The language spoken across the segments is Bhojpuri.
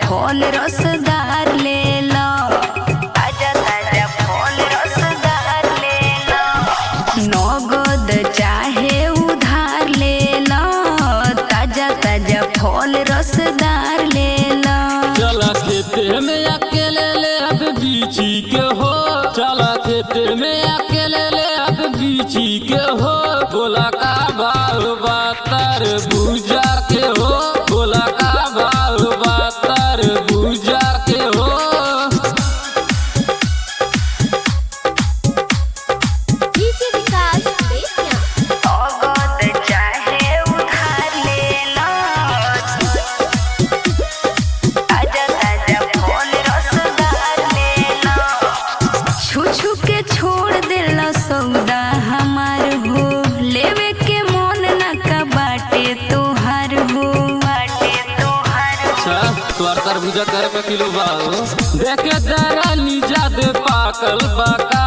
फल रसदार ले लो, ताजा ताजा फल रसदार ले लो। नगद चाहे उधार ले लो, ताजा ताजा फल रसदार ले लो। चला खेते में अकेले ले अब बीची के हो, चला खेते में अकेले ले अब बीची के हो। बोला का भाव बातर बुझा के हो, बोला का भाव बातर बुझा के हो। नगद चाहे उधार ले लो, ताजा ताजा फल रसदार ले लो। छू छू के छोड़ देला सौदा हमार हो, लेवे के मन ना का बाटे तोहार हो, बाटे तोहार हो। अच्छा तोर तरबूजा करे पे किलो बाओ, देखे दरानी जाद पाकल बाका,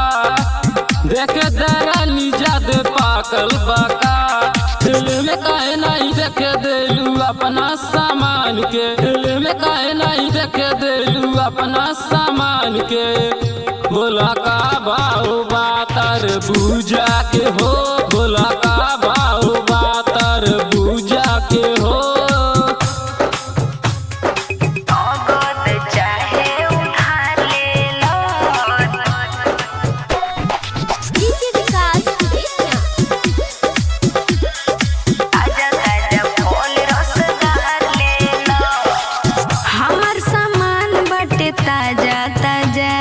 देखे दरानी जाद पाकल बाका। दिल में काहे नहीं देखे देलू अपना सामान के, दिल में काहे नहीं देखे देलू अपना सामान के। बोला का भाव बातर बुझा के हो, बोला का भाव बातर बुझा के हो। नगद चाहे उधार ले लो, ताजा ताजा फल रसदार ले लो। हमर सामान बाटे ताजा ताजा,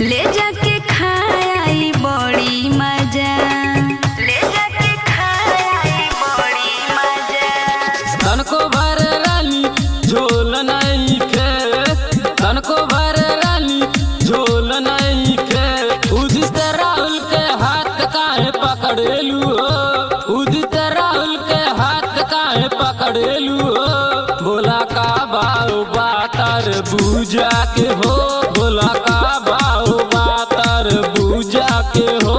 ले जाके खाई बड़ी मजा, ले जाके खाई बड़ी मजा। तनको भर रानी झोल नहीं खे, तनको भर रानी झोल नहीं खे। उदित राहुल के हाथ काहे पकड़ेलू हो, उदित राहुल के हाथ काहे पकड़ेलू हो। बोला का भाव बातर बुझा के हो, बोला का भाव बातर बुझा के हो।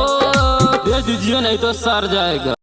दे दीजिए नहीं तो सर जाएगा।